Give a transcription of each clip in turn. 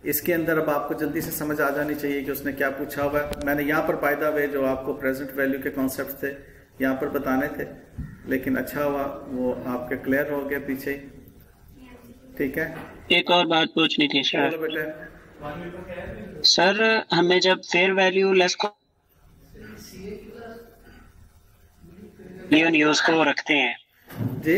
इसके अंदर अब आपको जल्दी से समझ आ जानी चाहिए कि उसने क्या पूछा हुआ है। मैंने यहाँ पर बाय द वे जो आपको प्रेजेंट वैल्यू के कॉन्सेप्ट थे यहाँ पर बताने थे, लेकिन अच्छा हुआ वो आपके क्लियर हो गया पीछे ही। ठीक है, एक और बात पूछनी थी सर। बेटे सर हमें जब फेयर वैल्यू लेस न्यूज को रखते हैं जी,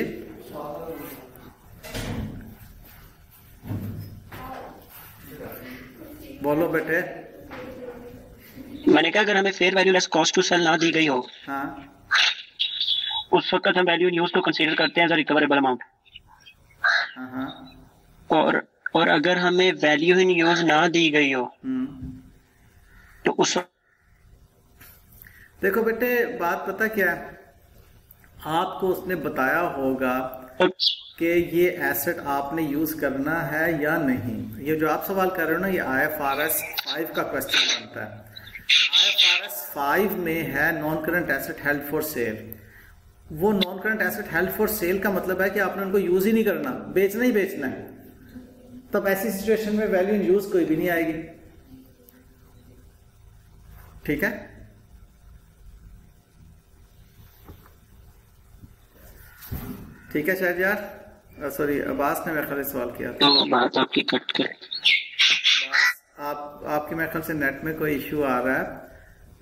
बोलो बेटे। मैंने कहा अगर हमें fair value less cost to sell ना दी गई हो, हाँ, उस वक्त हम वैल्यू न्यूज को कंसीडर करते हैं एज रिकवरेबल अमाउंट। हाँ, और अगर हमें वैल्यू इन यूज ना दी गई हो तो उस देखो बेटे बात पता क्या है, आपको उसने बताया होगा कि ये एसेट आपने यूज करना है या नहीं। ये जो आप सवाल कर रहे हो ना, ये IFRS 5 का क्वेश्चन बनता है। IFRS 5 में है non current asset held for sale. वो non current asset held for sale का मतलब है कि आपने उनको यूज ही नहीं करना, बेचना ही बेचना है। तब ऐसी सिचुएशन में वैल्यू इन यूज कोई भी नहीं आएगी। ठीक है, ठीक है शायद यार, सॉरी अब्बास ने मेरे ख्याल से सवाल किया था। बात आपकी कट कर। आपके मेरे ख्याल से नेट में कोई इश्यू आ रहा है।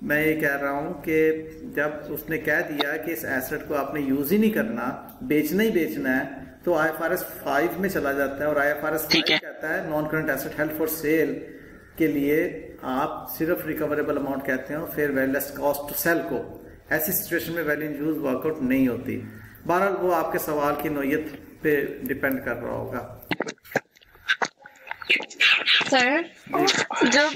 मैं ये कह रहा हूं कि जब उसने कह दिया कि इस एसेट को आपने यूज ही नहीं करना, बेचना ही बेचना है, तो IFRS 5 में चला जाता है। और IFRS 5 कहता है non current asset held for cell के लिए आप सिर्फ रिकवरेबल अमाउंट कहते हो, फिर वैल्यूलेस कॉस्ट टू सेल को। ऐसी सिचुएशन में वैल्यू इन यूज वर्कआउट नहीं होती। बहरहाल वो आपके सवाल की नोयत पे डिपेंड कर रहा होगा। सर जब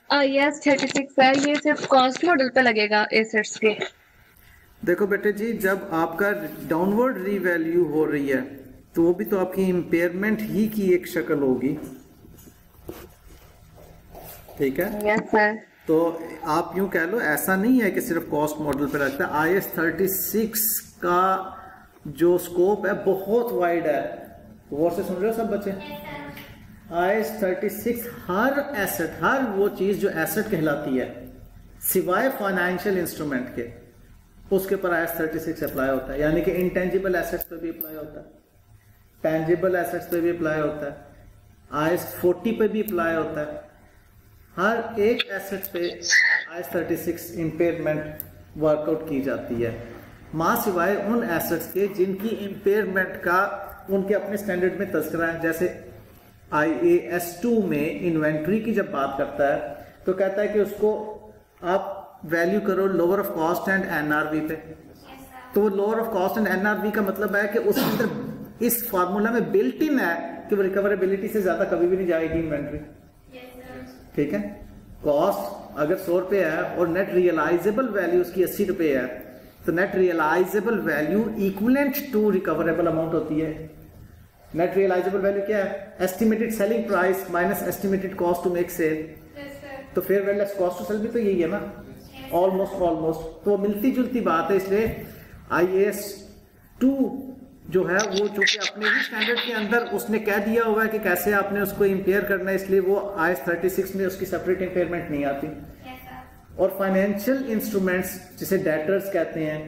IAS 36 है, ये सिर्फ कॉस्ट मॉडल पे लगेगा एसेट्स के? देखो बेटे जी, जब आपका डाउनवर्ड रीवैल्यू हो रही है तो वो भी तो आपकी इम्पेयरमेंट ही की एक शक्ल होगी। ठीक है, यस सर। तो आप यूं कह लो, ऐसा नहीं है कि सिर्फ कॉस्ट मॉडल पे लगता है। IAS 36 का जो स्कोप है बहुत वाइड है। गौर से सुन रहे हो सब बच्चे? IAS 36 हर एसेट, हर वो चीज जो एसेट कहलाती है सिवाय फाइनेंशियल इंस्ट्रूमेंट के, उसके ऊपर IAS 36 अप्लाई होता है। यानी कि इंटेंजिबल एसेट्स पे भी अप्लाई होता है, टेंजिबल एसेट्स पे भी अप्लाई होता है, IAS 40 पे भी अप्लाई होता है। हर एक एसेट पे IAS 36 इम्पेयरमेंट वर्कआउट की जाती है, मां सिवाय उन एसेट्स के जिनकी इम्पेयरमेंट का उनके अपने स्टैंडर्ड में तस्करा है। जैसे IAS 2 में इन्वेंट्री की जब बात करता है तो कहता है कि उसको आप वैल्यू करो lower of cost and NRV पे। तो lower of cost and NRV का मतलब है कि उसके अंदर इस फार्मूला में बिल्ट इन है कि वो रिकवरेबिलिटी से ज्यादा कभी भी नहीं जाएगी इन्वेंट्री। ठीक है, कॉस्ट अगर 100 रुपए है और नेट रियलाइजेबल वैल्यू उसकी 80 रुपए है, तो net realisable value equivalent to recoverable amount होती है। नेट रियलाइजेबल वैल्यू क्या है? Estimated selling price minus estimated cost to make sale. तो fair value less cost to sale भी तो यही है ना, ऑलमोस्ट। तो मिलती जुलती बात है। इसलिए IAS 2 जो है वो चूंकि अपने ही स्टैंडर्ड के अंदर उसने कह दिया हुआ है कि कैसे आपने उसको इम्पेयर करना है, इसलिए वो IAS 36 में उसकी सेपरेट इम्पेयरमेंट नहीं आती। और फाइनेंशियल इंस्ट्रूमेंट्स जिसे डेटर्स कहते हैं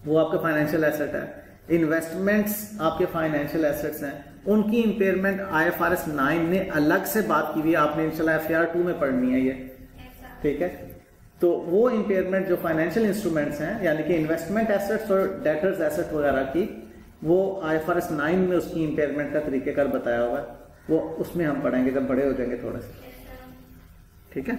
वो आपका फाइनेंशियल एसेट है, इन्वेस्टमेंट्स आपके फाइनेंशियल एसेट्स हैं, उनकी इम्पेयरमेंट IFRS 9 ने अलग से बात की हुई है। आपने इंशाल्लाह FR 2 में पढ़नी है ये। ठीक है, तो वो इम्पेयरमेंट जो फाइनेंशियल इंस्ट्रूमेंट्स हैं यानी कि इन्वेस्टमेंट एसेट्स और डेटर्स एसेट वगैरह की, वो IFRS 9 में उसकी इम्पेयरमेंट का तरीकेकार बताया हुआ है। वो उसमें हम पढ़ेंगे जब बड़े हो जाएंगे थोड़े से। ठीक है,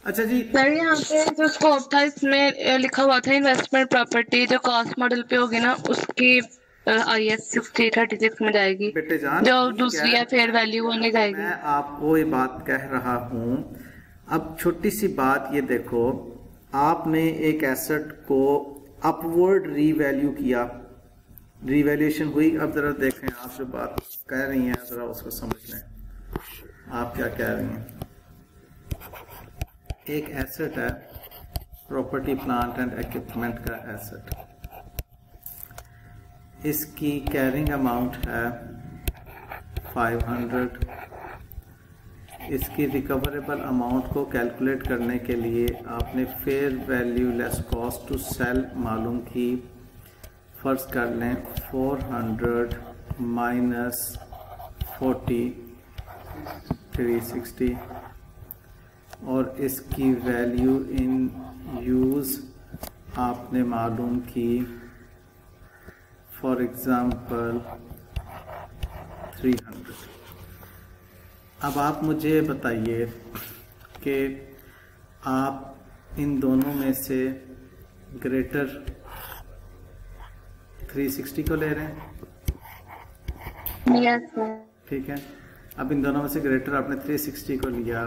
अच्छा जी। सर यहाँ पे जो स्कोप था इसमें लिखा हुआ था इन्वेस्टमेंट प्रॉपर्टी, जो कॉस्ट मॉडल पे होगी ना उसकी IAS 36 में जाएगी। बेटे जान, जो दूसरी है फेयर वैल्यू होने जाएगी। मैं आपको ये बात कह रहा हूँ। अब छोटी सी बात ये देखो, आपने एक एसेट को अपवर्ड रीवैल्यू किया, रीवैल्यूएशन हुई। अब जरा देखें, आप जो बात कह रही हैं जरा उसको समझ लें, आप क्या कह रही हैं। एक एसेट है प्रॉपर्टी प्लांट एंड इक्विपमेंट का एसेट, इसकी कैरिंग अमाउंट है 500 इसकी रिकवरेबल अमाउंट को कैलकुलेट करने के लिए आपने fair value less cost to sell मालूम की। फर्ज कर लें 400 माइनस 40 360 और इसकी वैल्यू इन यूज़ आपने मालूम की फॉर एग्ज़ाम्पल 300। अब आप मुझे बताइए कि आप इन दोनों में से ग्रेटर 360 को ले रहे हैं। Yes sir. ठीक है, अब इन दोनों में से ग्रेटर आपने 360 को लिया,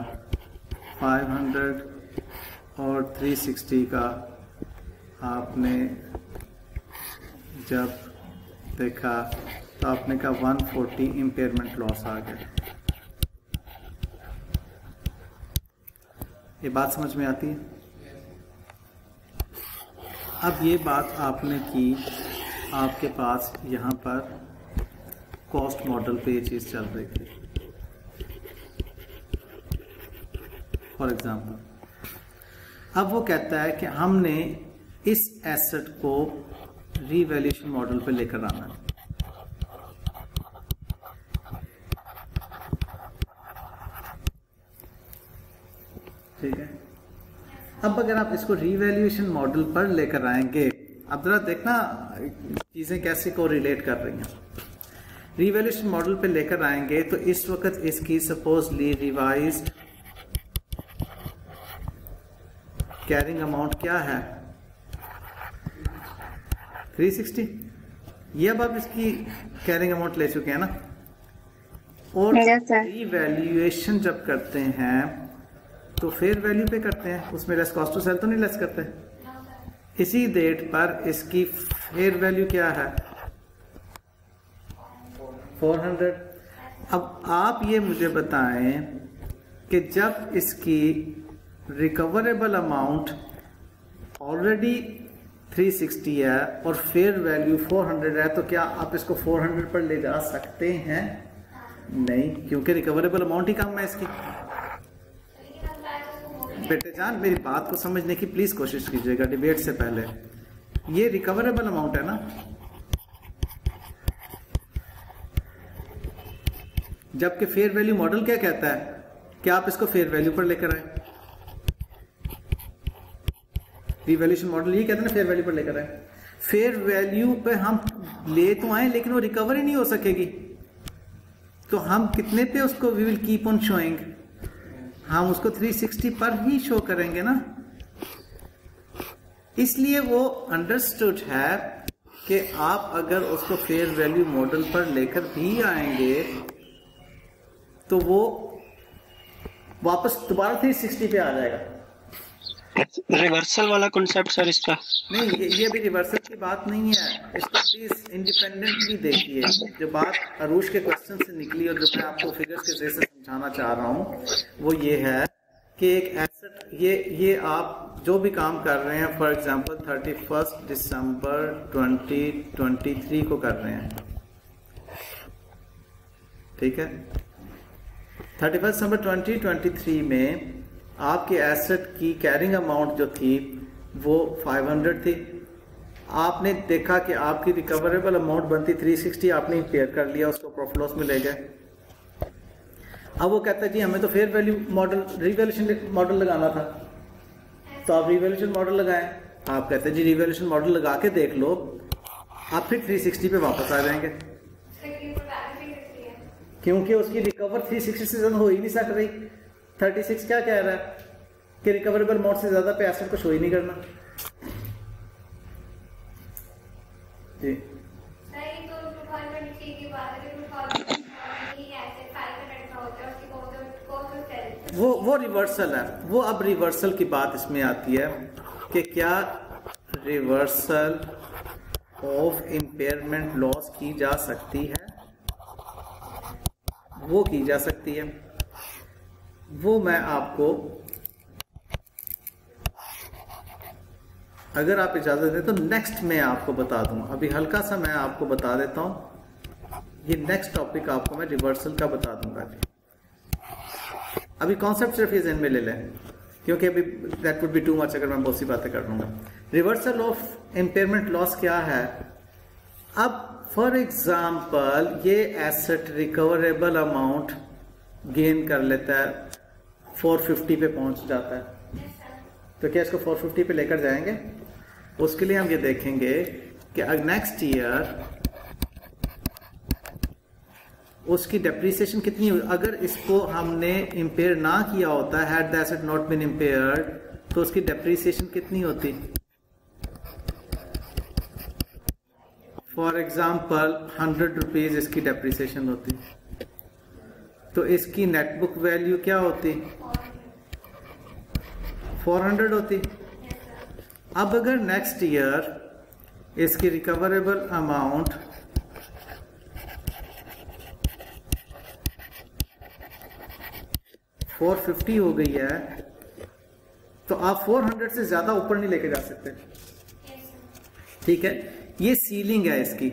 500 और 360 का आपने जब देखा तो आपने कहा 140 इम्पेयरमेंट लॉस आ गया। ये बात समझ में आती है? अब ये बात आपने की, आपके पास यहाँ पर कॉस्ट मॉडल पे ये चीज़ चल रही थी। फॉर एग्जाम्पल अब वो कहता है कि हमने इस एसेट को रीवैल्यूएशन मॉडल पे लेकर आना है। ठीक है, अब अगर आप इसको रीवैल्यूएशन मॉडल पर लेकर आएंगे, अब जरा देखना चीजें कैसे को रिलेट कर रही हैं। रीवैल्यूएशन मॉडल पे लेकर आएंगे तो इस वक्त इसकी सपोजली रिवाइज्ड कैरिंग अमाउंट क्या है 360। ये अब आप इसकी कैरिंग अमाउंट ले चुके हैं ना, और रीवैल्यूएशन जब करते हैं तो फेयर वैल्यू पे करते हैं, उसमें लेस कॉस्ट टू सेल तो नहीं लेस करते। इसी डेट पर इसकी फेयर वैल्यू क्या है 400। अब आप ये मुझे बताएं कि जब इसकी रिकवरेबल अमाउंट ऑलरेडी 360 है और फेयर वैल्यू 400 है, तो क्या आप इसको 400 पर ले जा सकते हैं? नहीं, क्योंकि रिकवरेबल अमाउंट ही कम है इसकी। बेटे जान, मेरी बात को समझने की प्लीज कोशिश कीजिएगा डिबेट से पहले। ये रिकवरेबल अमाउंट है ना, जबकि फेयर वैल्यू मॉडल क्या कहता है कि आप इसको फेयर वैल्यू पर लेकर आए। रिवैल्यूएशन मॉडल ये कहते हैं ना फेयर वैल्यू पर लेकर आए। फेयर वैल्यू पे हम ले तो आए लेकिन वो रिकवर ही नहीं हो सकेगी, तो हम कितने पे उसको we will keep on showing, हम उसको 360 पर ही शो करेंगे ना। इसलिए वो अंडरस्टूड है कि आप अगर उसको फेयर वैल्यू मॉडल पर लेकर भी आएंगे तो वो वापस दोबारा 360 पे आ जाएगा। रिवर्सल वाला कॉन्सेप्ट सर इसका नहीं, ये भी रिवर्सल की बात नहीं है, इसको प्लीज इंडिपेंडेंटली देखिए। जो बात अरूश के क्वेश्चन से निकली और जो मैं आपको फिगर्स के जरिए से समझाना चाह रहा हूँ वो ये है कि एक एसेट, ये आप जो भी काम कर रहे हैं, फॉर एग्जांपल 31 दिसंबर 2023 को कर रहे हैं, ठीक है। 31 दिसंबर 2023 में आपके एसेट की कैरिंग अमाउंट जो थी वो 500 थी। आपने देखा कि आपकी रिकवरेबल अमाउंट बनती 360, आपने इम्पेयर कर लिया, उसको प्रॉफिट लॉस में ले गए। अब वो कहता है जी हमें तो fair value model revaluation model लगाना था, तो आप रिवैल्यूएशन मॉडल लगाएं। आप कहते हैं जी रिवैल्यूएशन मॉडल लगा के देख लो, आप फिर 360 पे वापस आ जाएंगे, क्योंकि उसकी रिकवर 360 से ज्यादा हो ही नहीं सक रही। 36 क्या कह रहा है कि रिकवरेबल अमाउंट से ज्यादा पे एसेट को शो ही नहीं करना जी। वो रिवर्सल है, वो अब रिवर्सल की बात इसमें आती है कि क्या रिवर्सल ऑफ इम्पेयरमेंट लॉस की जा सकती है। वो की जा सकती है, वो मैं आपको, अगर आप इजाजत दें तो नेक्स्ट में आपको बता दूं। अभी हल्का सा मैं आपको बता देता हूं, ये नेक्स्ट टॉपिक आपको मैं रिवर्सल का बता दूंगा। अभी कॉन्सेप्ट सिर्फ ये ज़हन में ले लें, क्योंकि अभी that would be too much अगर मैं बहुत सी बातें कर लूँगा। रिवर्सल ऑफ इम्पेयरमेंट लॉस क्या है? अब फॉर एग्जाम्पल ये एसेट रिकवरेबल अमाउंट गेन कर लेता है, 450 पे पहुंच जाता है, तो क्या इसको 450 पे लेकर जाएंगे? उसके लिए हम ये देखेंगे कि नेक्स्ट ईयर उसकी डेप्रिसिएशन कितनी हुई। अगर इसको हमने इम्पेयर ना किया होता, had the asset not been impaired, तो उसकी डेप्रिसिएशन कितनी होती? फॉर एग्जाम्पल 100 रुपीज इसकी डेप्रिसिएशन होती, तो इसकी नेट बुक वैल्यू क्या होती? 400 होती। अब अगर नेक्स्ट ईयर इसकी रिकवरेबल अमाउंट 450 हो गई है, तो आप 400 से ज्यादा ऊपर नहीं लेके जा सकते, ठीक है? ये सीलिंग है इसकी।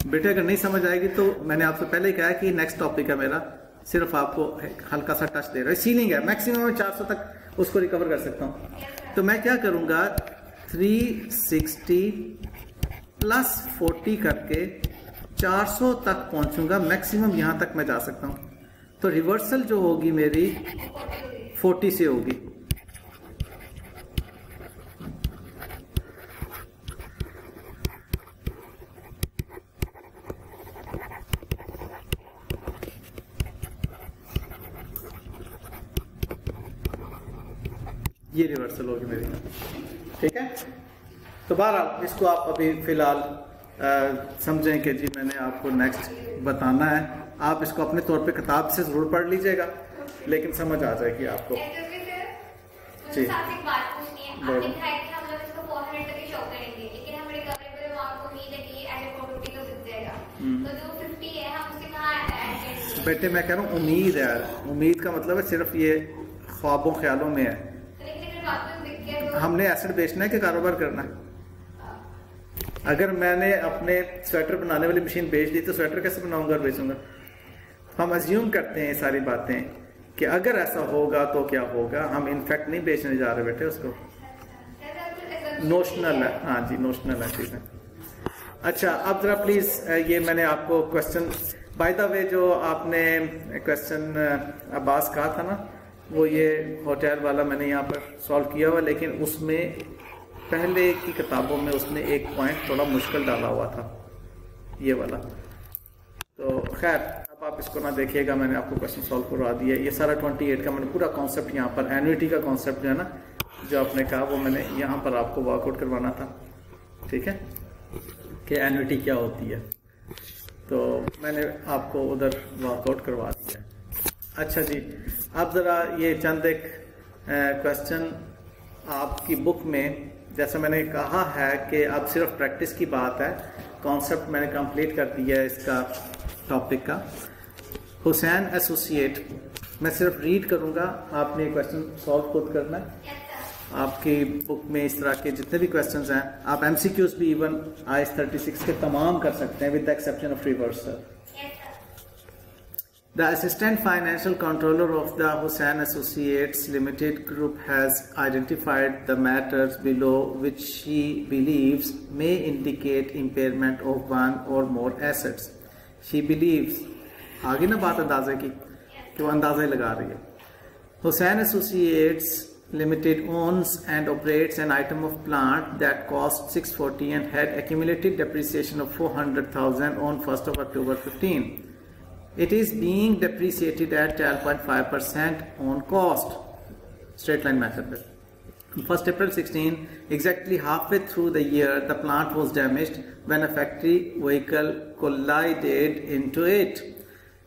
बेटे अगर नहीं समझ आएगी तो मैंने आपसे पहले ही कहा कि नेक्स्ट टॉपिक है मेरा, सिर्फ आपको हल्का सा टच दे रहा है। सीलिंग है, मैक्सिमम मैं 400 तक उसको रिकवर कर सकता हूं। तो मैं क्या करूंगा, 360 प्लस 40 करके 400 तक पहुंचूंगा, मैक्सिमम यहां तक मैं जा सकता हूं। तो रिवर्सल जो होगी मेरी 40 से होगी। ये रिवर्सल होगी मेरी, ठीक है? तो बहरहाल इसको आप अभी फिलहाल समझें कि जी मैंने आपको नेक्स्ट बताना है। आप इसको अपने तौर पे किताब से जरूर पढ़ लीजिएगा, लेकिन समझ आ जाएगी आपको। जी बेटे मैं कह रहा हूँ उम्मीद है, उम्मीद का मतलब है सिर्फ ये ख्वाबों ख्यालों में है। हमने एसेट बेचना है कि कारोबार करना है? अगर मैंने अपने स्वेटर बनाने वाली मशीन बेच दी तो स्वेटर कैसे बनाऊंगा और बेचूंगा? हम अज्यूम करते हैं ये सारी बातें कि अगर ऐसा होगा तो क्या होगा। हम इनफैक्ट नहीं बेचने जा रहे बेटे उसको, नोशनल है। हाँ जी नोशनल है, ठीक है। अच्छा अब जरा प्लीज ये मैंने आपको क्वेश्चन, बाय द वे जो आपने क्वेश्चन अब्बास कहा था ना, वो ये होटल वाला मैंने यहाँ पर सॉल्व किया हुआ, लेकिन उसमें पहले की किताबों में उसने एक पॉइंट थोड़ा मुश्किल डाला हुआ था, ये वाला। तो खैर अब आप इसको ना देखिएगा, मैंने आपको क्वेश्चन सॉल्व करवा दिया। ये सारा 28 का मैंने पूरा कॉन्सेप्ट यहाँ पर, एन्युटी का कॉन्सेप्ट जो है ना, जो आपने कहा वो मैंने यहाँ पर आपको वर्कआउट करवाना था, ठीक है, कि एन्युटी क्या होती है। तो मैंने आपको उधर वर्कआउट करवा दिया। अच्छा जी, अब ज़रा ये चंद एक क्वेश्चन आपकी बुक में, जैसा मैंने कहा है कि अब सिर्फ प्रैक्टिस की बात है, कॉन्सेप्ट मैंने कंप्लीट कर दिया है इसका टॉपिक का। हुसैन एसोसिएट, मैं सिर्फ रीड करूंगा, आपने क्वेश्चन सॉल्व खुद करना है। आपकी बुक में इस तरह के जितने भी क्वेश्चंस हैं, आप एमसीक्यूज भी इवन IAS 36 के तमाम कर सकते हैं, with the exception of reversal. The Assistant Financial Controller of the Hussain Associates Limited Group has identified the matters below which she believes may indicate impairment of one or more assets. She believes, आगे ना बात अंदाजे की कि वो अंदाजा ही लगा रही है। Hussain Associates Limited owns and operates an item of plant that cost 640 and had accumulated depreciation of 400,000 on 1st of October 15. It is being depreciated at 12.5% on cost, straight line method. 1st April 16, exactly halfway through the year, the plant was damaged when a factory vehicle collided into it.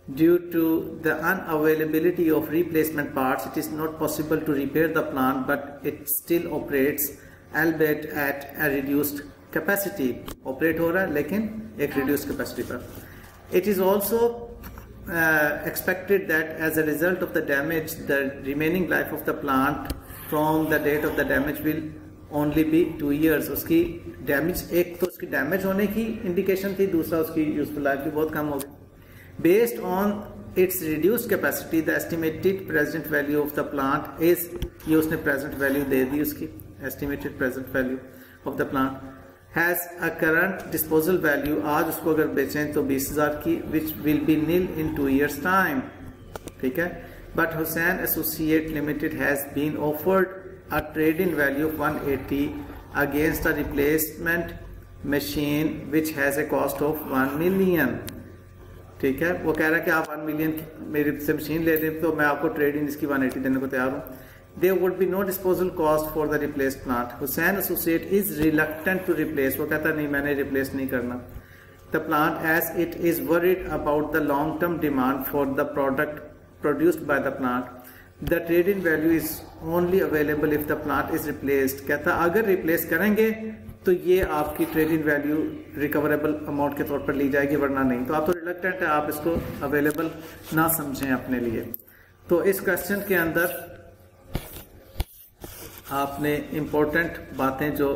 Due to the unavailability of replacement parts, it is not possible to repair the plant, but it still operates, albeit at a reduced capacity. Operate हो रहा है लेकिन एक reduced capacity पर. It is also expected that as a result of the damage, the remaining life of the plant from the date of the damage will only be 2 years. उसकी damage, एक तो उसकी डैमेज होने की indication थी, दूसरा उसकी यूजफुल लाइफ भी बहुत कम होगी। Based on its reduced capacity the estimated present value of the plant is, ये उसने प्रेजेंट वैल्यू दे दी उसकी, estimated present value of the plant has a current disposal value, आज उसको अगर बेचें तो 20,000 की, which will be nil in 2 years time, ठीक है। But Hussain associate limited has been offered a trade in value of 180 against a replacement machine which has a cost of 1 million, ठीक है। वो कह रहा है कि आप 1 million मेरे से मशीन ले लें तो मैं आपको ट्रेड इन इसकी 180 देने को तैयार हूँ। There would be no disposal cost for the replaced plant. Hussain Associate is reluctant to replace. वो कहता नहीं मैंने replace नहीं करना the plant as it is worried about the long-term demand for the product produced by the plant. The trade-in value is only available if the plant is replaced. कहता अगर replace करेंगे तो ये आपकी ट्रेड-इन वैल्यू रिकवरेबल अमाउंट के तौर पर ली जाएगी, वरना नहीं। तो आप तो रिलक्टेंट है, आप इसको अवेलेबल ना समझें अपने लिए। तो इस क्वेश्चन के अंदर आपने इम्पोर्टेंट बातें जो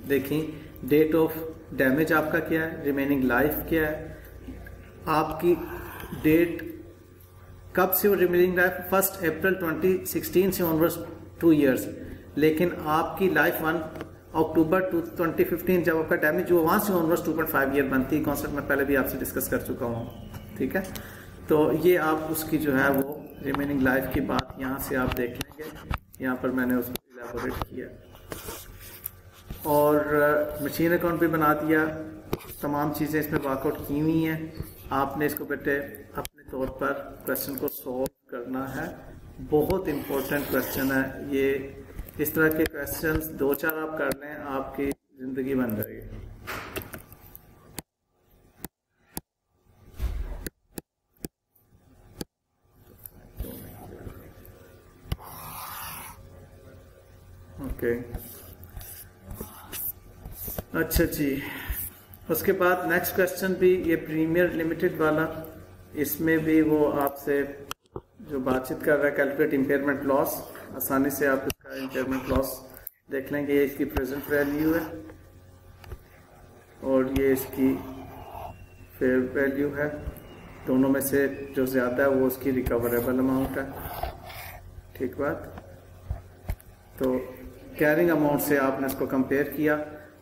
देखी, डेट ऑफ डैमेज आपका क्या है, रिमेनिंग लाइफ क्या है, आपकी डेट कब से वो रिमेनिंग लाइफ, 1 अप्रैल 2016 से ऑनवर्ड्स 2 years, लेकिन आपकी लाइफ 1 अक्टूबर 2015 जब आपका डैमेज हुआ, वहां से ऑनवर्ड्स 2.5 year बनती है। कॉन्सेप्ट में पहले भी आपसे डिस्कस कर चुका हूँ, ठीक है। तो ये आप उसकी जो है वो रिमेनिंग लाइफ की बात यहाँ से आप देख लेंगे, यहाँ पर मैंने उसको इलेबोरेट किया और मशीन अकाउंट भी बना दिया, तमाम चीज़ें इसमें वर्कआउट की हुई हैं। आपने इसको बेटे अपने तौर पर क्वेश्चन को सॉल्व करना है, बहुत इम्पोर्टेंट क्वेश्चन है ये। इस तरह के क्वेश्चंस 2-4 आप कर लें, आपकी ज़िंदगी बन जाएगी। ओके, अच्छा जी। उसके बाद नेक्स्ट क्वेश्चन भी ये प्रीमियर लिमिटेड वाला, इसमें भी वो आपसे जो बातचीत कर रहा है, कैलकुलेट इम्पेयरमेंट लॉस। आसानी से आप इसका इम्पेयरमेंट लॉस देख लेंगे। ये इसकी प्रेजेंट वैल्यू है और ये इसकी फेयर वैल्यू है, दोनों में से जो ज़्यादा है वो उसकी रिकवरेबल अमाउंट है, ठीक बात। तो कैरिंग अमाउंट से आपने इसको कंपेयर किया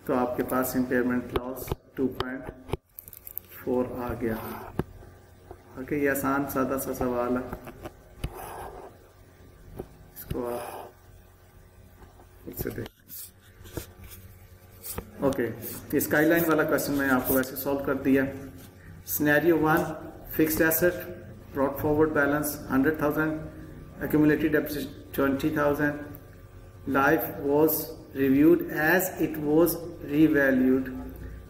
तो आपके पास इम्पेयरमेंट लॉस 2.4 आ गया। ओके, ये आसान सादा सा सवाल है, इसको आप खुद से देखें। ओके, स्काईलाइन वाला क्वेश्चन मैंने आपको वैसे सॉल्व कर दिया। Scenario 1, fixed asset brought forward balance 100,000, accumulated depreciation 20,000, life was reviewed as it was revalued,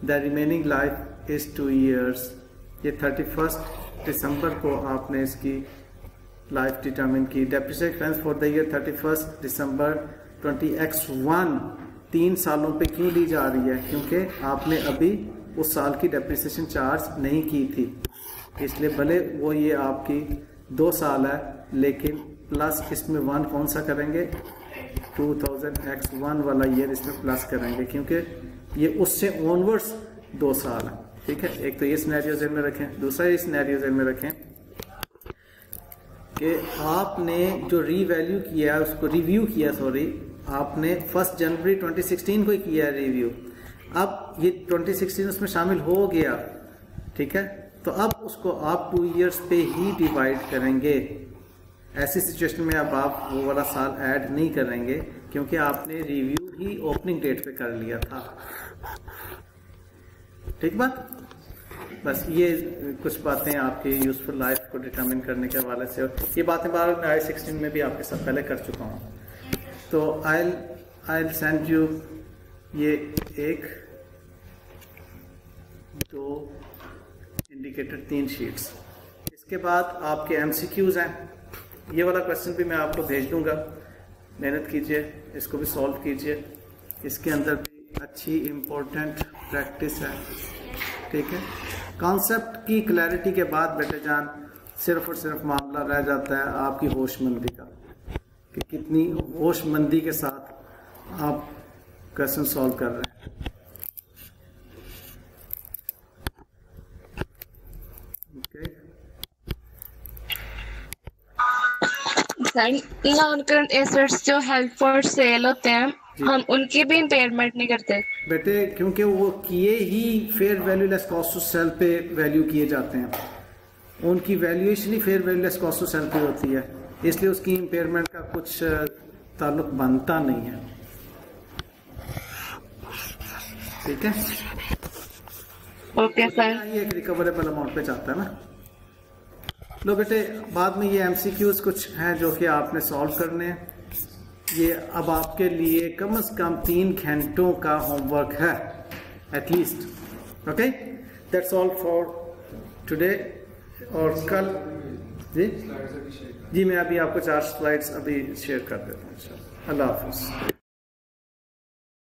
the remaining life is 2 years। ये 31 दिसंबर को आपने इसकी लाइफ डिटरमिन की। Depreciation expense for the year 31 December 20x1 3 सालों पे क्यों ली जा रही है, क्योंकि आपने अभी उस साल की डेप्रिसिएशन चार्ज नहीं की थी, इसलिए भले वो ये आपकी 2 साल है लेकिन प्लस इसमें 1 कौन सा करेंगे, 2000x1 वाला ईयर इसमें प्लस करेंगे, क्योंकि ये उससे ऑनवर्ड्स 2 साल है, ठीक है। एक तो ये सिनेरियो ज़हन में रखें। दूसरा ये सिनेरियो ज़हन में रखें कि आपने जो रीवैल्यू किया है, उसको रिव्यू किया, सॉरी, आपने 1 जनवरी 2016 को ही किया है रिव्यू। अब ये 2016 उसमें शामिल हो गया, ठीक है, तो अब उसको आप 2 years पे ही डिवाइड करेंगे। ऐसी सिचुएशन में अब आप वो वाला साल ऐड नहीं करेंगे, क्योंकि आपने रिव्यू ही ओपनिंग डेट पे कर लिया था, ठीक बात। बस ये कुछ बातें आपकी यूजफुल लाइफ को डिटरमिन करने के हवाले से, ये बातें बार मैं I-16 में भी आपके साथ पहले कर चुका हूँ। तो I'll सेंड यू ये 1, 2 इंडिकेटर 3 शीट्स। इसके बाद आपके MCQs हैं, ये वाला क्वेश्चन भी मैं आपको भेज दूंगा, मेहनत कीजिए, इसको भी सॉल्व कीजिए। इसके अंदर भी अच्छी इम्पोर्टेंट प्रैक्टिस है, ठीक है। कॉन्सेप्ट की क्लैरिटी के बाद बेटे जान सिर्फ और सिर्फ मामला रह जाता है आपकी होशमंदी का, कि कितनी होशमंदी के साथ आप क्वेश्चन सॉल्व कर रहे हैं। ओके, नॉन करंट एसेट्स जो हेल्ड फॉर सेल होते हैं हम उनकी भी इम्पेयरमेंट नहीं करते बेटे, क्योंकि वो किए ही fair value less cost to sale पे वैल्यू किए जाते हैं, उनकी वैल्यूएशन ही fair value less cost to sale पे होती है, इसलिए उसकी इम्पेयरमेंट का कुछ ताल्लुक बनता नहीं है। ठीक है, ओके सर। ये एक रिकवरेबल अमाउंट पे जाता है ना। लो बेटे, बाद में ये एमसीक्यूज कुछ हैं जो कि आपने सॉल्व करने हैं। ये अब आपके लिए कम से कम 3 घंटों का होमवर्क है at least. Okay, that's all for today. और कल जी मैं अभी आपको 4 स्लाइड्स अभी शेयर कर देता हूँ। अल्लाह हाफिज़।